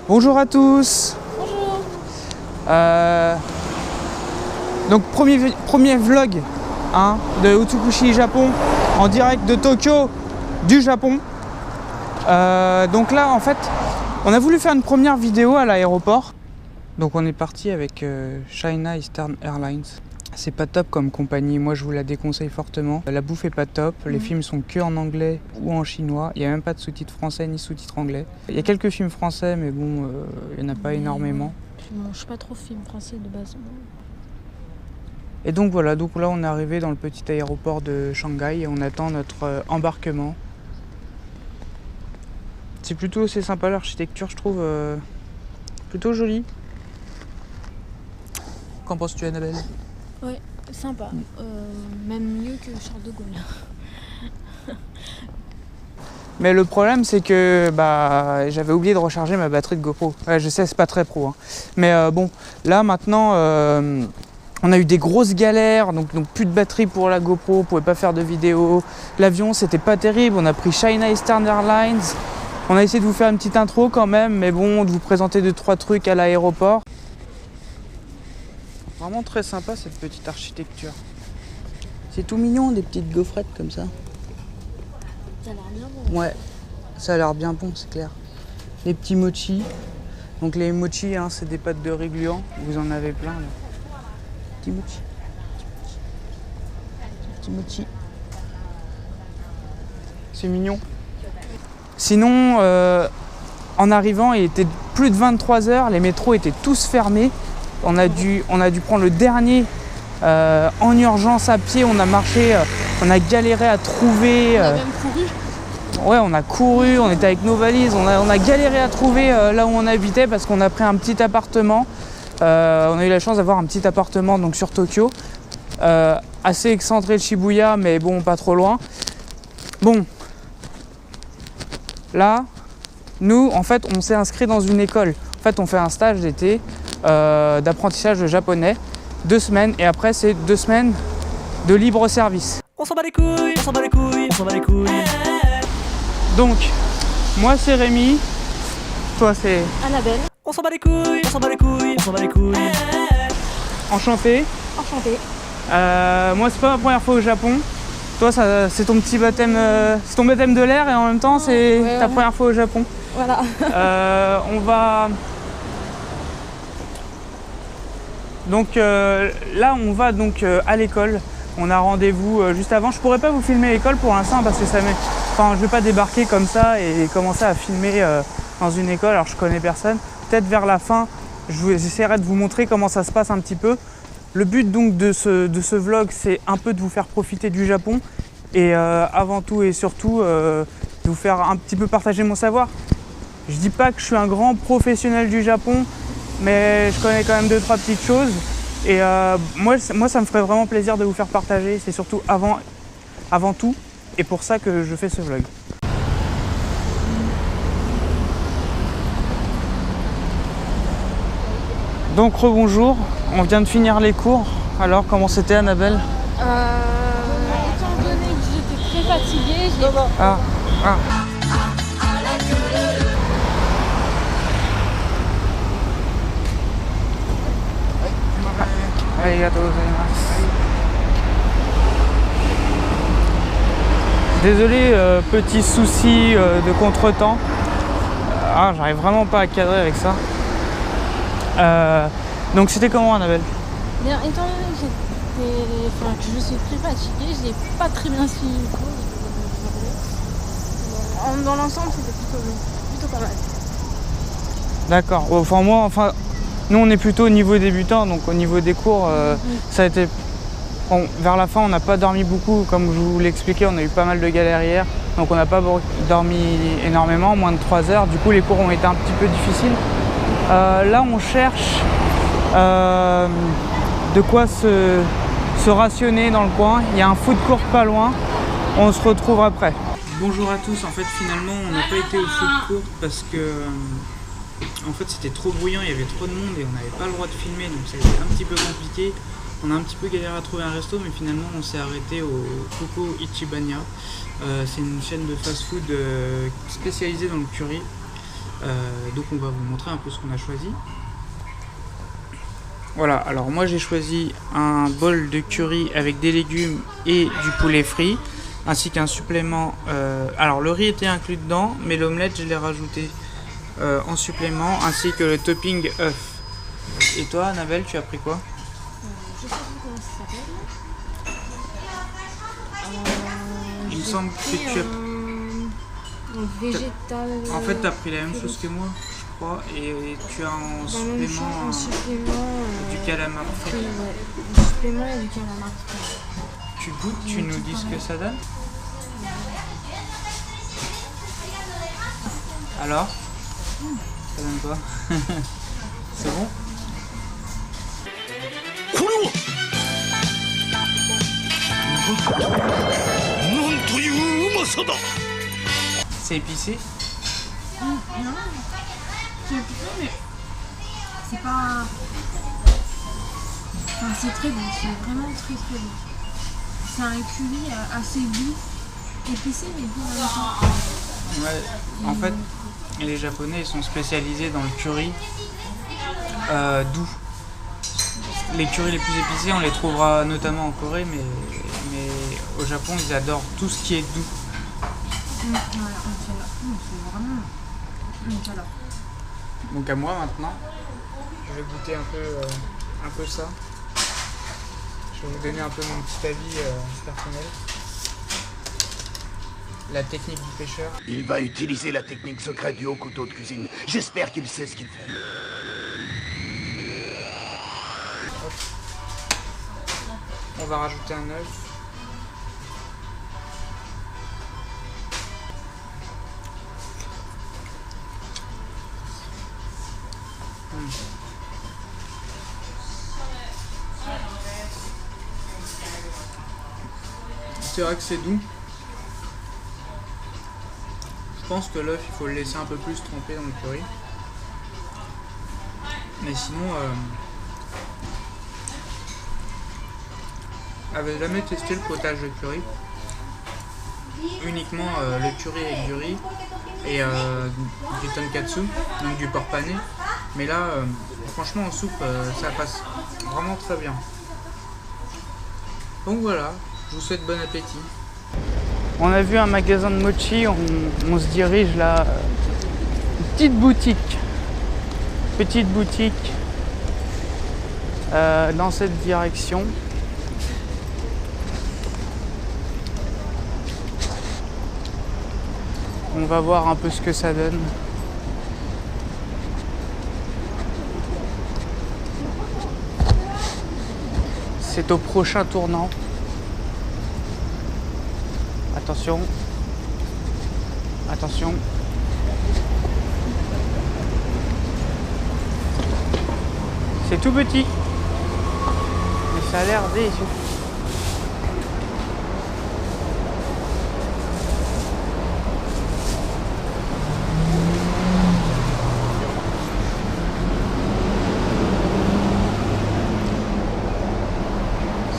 Bonjour à tous. Bonjour. Donc premier vlog de Utsukushi Japon en direct de Tokyo du Japon. Donc là en fait on a voulu faire une première vidéo à l'aéroport. Donc on est parti avec China Eastern Airlines. C'est pas top comme compagnie, moi je vous la déconseille fortement. La bouffe est pas top, les films sont que en anglais ou en chinois. Il n'y a même pas de sous-titres français ni sous-titres anglais. Il y a quelques films français mais bon, il n'y en a pas énormément. Je mange pas trop de films français de base. Et donc voilà, donc là on est arrivé dans le petit aéroport de Shanghai et on attend notre embarquement. C'est plutôt assez sympa l'architecture, je trouve plutôt jolie. Qu'en penses-tu, Annabelle? Ouais, sympa. Même mieux que Charles de Gaulle. Mais le problème c'est que j'avais oublié de recharger ma batterie de GoPro. Ouais, je sais, c'est pas très pro. Mais bon, là maintenant on a eu des grosses galères, donc plus de batterie pour la GoPro, on pouvait pas faire de vidéo. L'avion c'était pas terrible, on a pris China Eastern Airlines. On a essayé de vous faire une petite intro quand même, mais bon, de vous présenter 2-3 trucs à l'aéroport. Vraiment très sympa cette petite architecture. C'est tout mignon, des petites gaufrettes comme ça. Ça a l'air bien bon. Ouais, ça a l'air bien bon, c'est clair. Les petits mochis. Donc les mochis, c'est des pâtes de riz gluant. Vous en avez plein là. Petits mochis. Petits mochis. C'est mignon. Sinon, en arrivant, il était plus de 23 h, les métros étaient tous fermés. On a dû prendre le dernier en urgence à pied. On a marché, on a galéré à trouver. On a même couru. Ouais, on a couru, on était avec nos valises. On a galéré à trouver là où on habitait parce qu'on a pris un petit appartement. On a eu la chance d'avoir un petit appartement donc sur Tokyo, assez excentré de Shibuya, mais bon, pas trop loin. Bon. Là, nous, en fait, on s'est inscrit dans une école. En fait, on fait un stage d'été d'apprentissage de japonais, 2 semaines, et après, c'est 2 semaines de libre service. On s'en bat les couilles, on s'en bat les couilles, on s'en bat les couilles. Donc, moi, c'est Rémi. Toi, c'est Annabelle. On s'en bat les couilles, on s'en bat les couilles, on s'en bat les couilles. Enchanté. Enchantée. Moi, c'est pas ma première fois au Japon. Toi, c'est ton petit baptême, c'est ton baptême de l'air et en même temps, c'est ta première fois au Japon. Voilà. On va... Donc là, on va donc à l'école. On a rendez-vous juste avant. Je pourrais pas vous filmer l'école pour l'instant parce que je vais pas débarquer comme ça et commencer à filmer dans une école alors je connais personne. Peut-être vers la fin, j'essaierai de vous montrer comment ça se passe un petit peu. Le but donc de ce vlog, c'est un peu de vous faire profiter du Japon et avant tout et surtout de vous faire un petit peu partager mon savoir. Je dis pas que je suis un grand professionnel du Japon, mais je connais quand même 2-3 petites choses et moi ça me ferait vraiment plaisir de vous faire partager. C'est surtout avant tout et pour ça que je fais ce vlog. Donc rebonjour, on vient de finir les cours. Alors comment c'était, Annabelle? Étant donné que j'étais très fatiguée, Ah. Désolé, petit souci de contretemps. J'arrive vraiment pas à cadrer avec ça. Donc c'était comment, Annabelle? Bien, étant donné que je suis très fatiguée, je n'ai pas très bien suivi le cours. Dans l'ensemble, c'était plutôt pas mal. D'accord. Nous on est plutôt au niveau débutant, donc au niveau des cours, ça a été... Bon, vers la fin, on n'a pas dormi beaucoup, comme je vous l'ai expliqué, on a eu pas mal de galères hier, donc on n'a pas dormi énormément, moins de 3 heures. Du coup, les cours ont été un petit peu difficiles. Là, on cherche de quoi se rationner dans le coin. Il y a un food court pas loin. On se retrouve après. Bonjour à tous. En fait, finalement, on n'a pas été au food court parce que en fait, c'était trop bruyant. Il y avait trop de monde et on n'avait pas le droit de filmer, donc c'était un petit peu compliqué. On a un petit peu galéré à trouver un resto, mais finalement, on s'est arrêté au Koko Ichibanya. C'est une chaîne de fast-food spécialisée dans le curry. Donc on va vous montrer un peu ce qu'on a choisi. Voilà, alors moi j'ai choisi un bol de curry avec des légumes et du poulet frit, ainsi qu'un supplément. Alors le riz était inclus dedans, mais l'omelette je l'ai rajouté en supplément, ainsi que le topping œuf. Et toi, Annabelle, tu as pris quoi? Je sais pas comment ça s'appelle. Il me semble que tu as... Végétal. En fait, tu as pris la même chose que moi, je crois, et tu as en supplément, du calamar frit. Ouais, du supplément et du calamar frit. Tu goûtes, tu nous dis ce que ça donne? Alors? Ça donne quoi? C'est bon? C'est épicé? Non, c'est épicé, mais c'est pas. Enfin, c'est très bon, c'est vraiment très très bon. C'est un curry assez doux, épicé, mais doux en même temps. Ouais, en fait, les Japonais ils sont spécialisés dans le curry doux. Les currys les plus épicés, on les trouvera notamment en Corée, mais au Japon, ils adorent tout ce qui est doux. Voilà, c'est vraiment. J'adore. Donc à moi maintenant, je vais goûter un peu ça. Je vais vous donner un peu mon petit avis personnel. La technique du pêcheur. Il va utiliser la technique secrète du haut couteau de cuisine. J'espère qu'il sait ce qu'il fait. On va rajouter un œuf. C'est vrai que c'est doux. Je pense que l'œuf, il faut le laisser un peu plus tremper dans le curry. Mais sinon, j'avais jamais testé le potage de curry. Uniquement le curry avec du riz et du tonkatsu, donc du porc pané. Mais là, franchement en soupe, ça passe vraiment très bien. Donc voilà, je vous souhaite bon appétit. On a vu un magasin de mochi, on se dirige là. Petite boutique dans cette direction. On va voir un peu ce que ça donne. C'est au prochain tournant. Attention. Attention. C'est tout petit. Mais ça a l'air délicieux.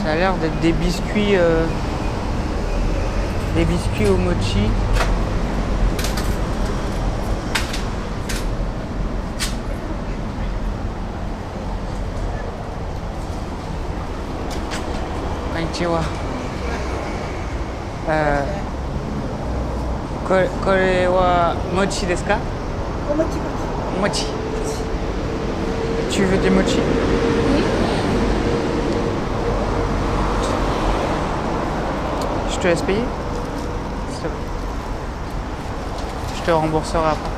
Ça a l'air d'être des biscuits au mochi. Konnichiwa. これは餅ですか？お餅。Tu veux des mochi? Je te laisse payer? S'il te plaît. Je te rembourserai après.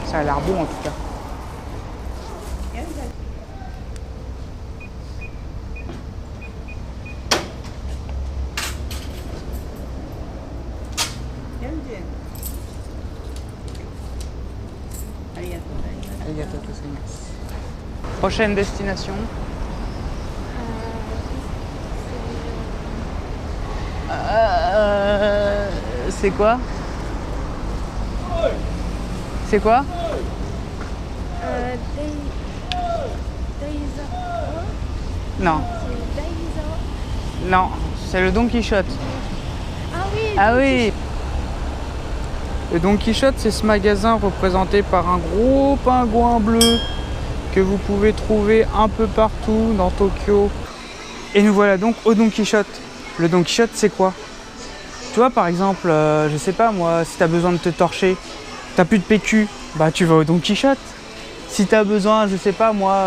Ça a l'air bon en tout cas. Prochaine destination. C'est quoi? C'est quoi? Non. Non, c'est le Don Quichotte. Ah oui. Ah oui. Le Don Quichotte, c'est ce magasin représenté par un gros pingouin bleu que vous pouvez trouver un peu partout dans Tokyo. Et nous voilà donc au Don Quichotte. Le Don Quichotte, c'est quoi? Tu vois, par exemple, je sais pas moi, si tu as besoin de te torcher, t'as plus de PQ, bah tu vas au Don Quichotte. Si tu as besoin, je sais pas moi,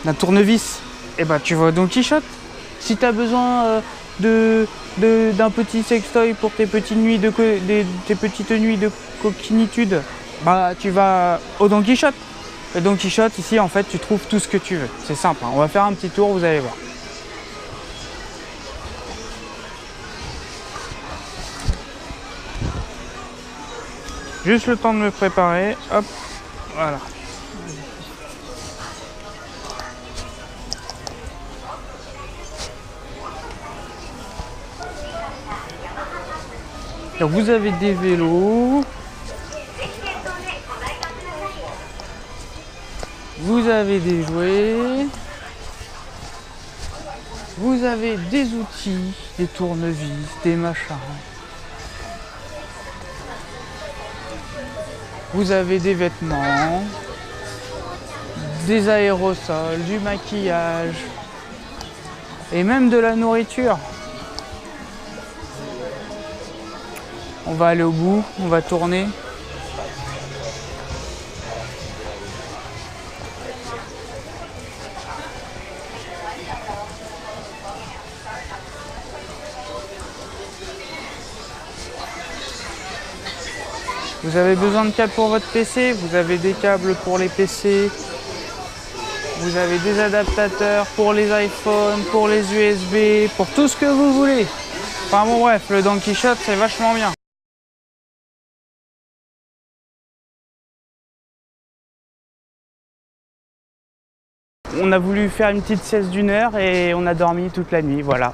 d'un tournevis, et bah tu vas au Don Quichotte. Si tu as besoin d'un petit sextoy pour tes petites nuits de coquinitude, bah tu vas au Don Quichotte. Le Don Quichotte, ici, en fait, tu trouves tout ce que tu veux. C'est simple, hein. On va faire un petit tour, vous allez voir. Juste le temps de me préparer, hop, voilà. Donc vous avez des vélos, vous avez des jouets, vous avez des outils, des tournevis, des machins. Vous avez des vêtements, des aérosols, du maquillage et même de la nourriture. On va aller au bout, on va tourner. Vous avez besoin de câbles pour votre PC, vous avez des câbles pour les PC, vous avez des adaptateurs pour les iPhones, pour les USB, pour tout ce que vous voulez. Enfin bon bref, le Don Quichotte c'est vachement bien. On a voulu faire une petite sieste d'1 heure et on a dormi toute la nuit, voilà.